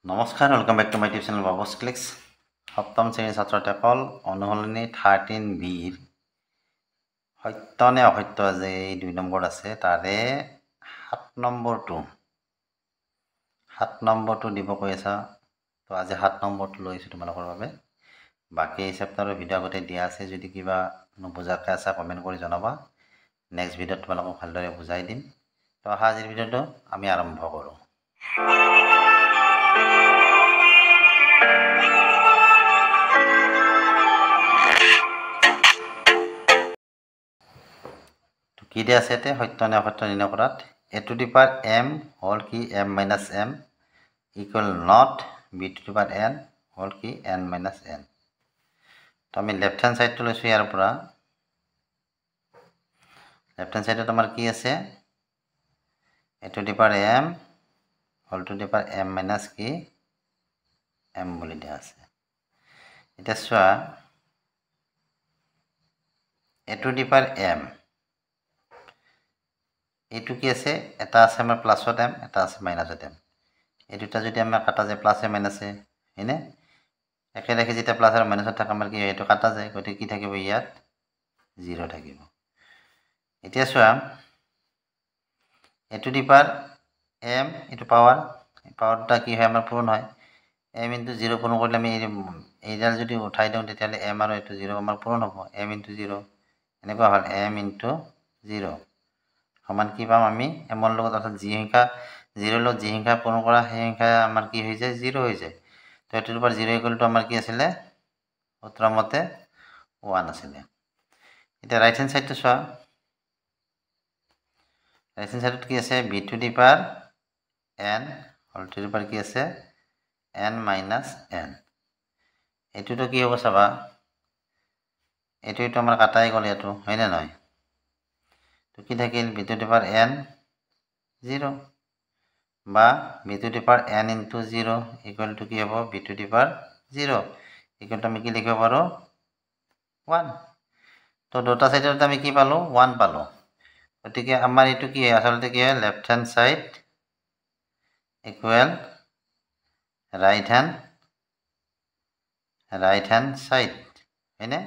নমস্কাৰ, welcome back to my tube channel Babu's clicks. সপ্তম শ্ৰেণীৰ ছাত্ৰসকল অনুশীলনী 13B সত্য নে অসত্য যে এই 2 নম্বৰ আছে তাৰে 7 নম্বৰটো দিব কৈ আছা। তো আজি 7 নম্বৰটো লৈছোঁ তোমালোকৰ বাবে। বাকি এই চেপ্টাৰৰ ভিডিও আগতে দিয়া আছে, যদি কিবা নুবুজাকৈ আছা কমেণ্ট কৰি জনাবা। নেক্সট ভিডিওত তোমালোকক ভালদৰে বুজাই দিম। তো আজিৰ ভিডিওটো আমি আৰম্ভ কৰোঁ। কি দিয়া আছে ইয়াতে সত্য নে অসত্য নিৰ্ণয় কৰাত a to the power m whole কি m minus m equal not b to the power n whole কি n minus n। তো আমি লেফট হ্যান্ড সাইডটো লৈছোঁ ইয়াৰ পৰা। লেফট হ্যান্ড সাইডত আমাৰ কি আছে a to the power m whole to the power m minus কি m বুলি দিয়া আছে। এতিয়া চোৱা a to the power m এইটো কি আছে, এটা আছে আমাৰ প্লাছত m, এটা আছে মাইনাছত m। এই দুটা যদি আমাৰ কাটা যায় প্লাছে মাইনাছে, হয়নে? একেলগে যেতিয়া প্লাছ আৰু মাইনাছত থাকে আমাৰ কি হয়, এইটো কাটা যায়, গতিকে কি থাকিব ইয়াত 0 থাকিব। এতিয়া চোৱা a to the power m এইটো পাৱাৰটা কি হয় আমাৰ পূৰণ হয়, m into 0 পূৰণ কৰিলে আমি এইডাল যদি উঠাই দিওঁ তেতিয়াহ'লে m আৰু এইটো 0 আমাৰ পূৰণ হ'ব, m into 0 এনেকুৱা হ'ল m into 0 সমান কি পাম আমি m ৰ লগত, অৰ্থাৎ যি সংখ্যা 0 লগত যি সংখ্যা পূৰণ কৰা সেই সংখ্যা আমাৰ কি হৈ যায় 0 হৈ যায়। তো এটোৰ পৰা 0 ইকুৱেল টু আমাৰ কি আছিলে, সূত্ৰৰ মতে 1 আছিলে। এতিয়া ৰাইট হ্যান্ড সাইডটো চোৱা, ৰাইট হ্যান্ড সাইডত কি আছে b to the power n whole to the power কি আছে n minus n। এইটোতো কি হ'ব চাবা, এইটো আমাৰ কাটাই গ'ল ইয়াতো, হয় না নহয়? তো কি থাকিল b to the power n 0 বা b to the power n into 0 equal to কি হ'ব b to the power 0 equal to আমি কি লিখিব পাৰো 1। তো দুটা সাইডত আমি কি পালো 1 পালো, গতিকে আমাৰ এইটো কি আসলতে কি হয় left hand side equal right hand side, হয়নে?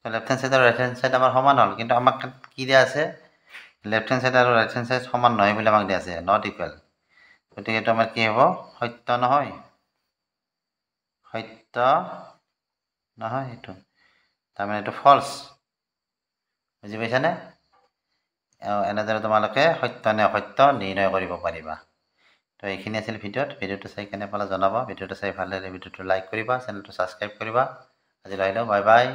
তো লেফট হ্যান্ড সাইড আর রাইট হ্যান্ড সাইড আমার সমান হল, কিন্তু আমাক কি দিয়া আছে লেফট হ্যান্ড সাইড আর রাইট হ্যান্ড সাইড সমান নহয় বলে আমাক দিয়া আছে নট ইকুয়াল। গতিকে এটা আমাৰ কি হ'ব সত্য নহয়, সত্য নহয় এইটো, তাৰমানে এইটো ফলছ। বুজি পাইছানে? এনেদৰে তোমালোকে সত্য নে অসত্য নিৰ্ণয় কৰিব পাৰিবা। তো এইখিনি আছিল ভিডিওটো চাই কেনে পালা জনাবা। ভিডিওটো চাই ভাল লাগিলে ভিডিওটো লাইক কৰিবা, চেনেলটো ছাবস্ক্ৰাইব কৰিবা। আজিলৈ আহিলোঁ, বাই বাই।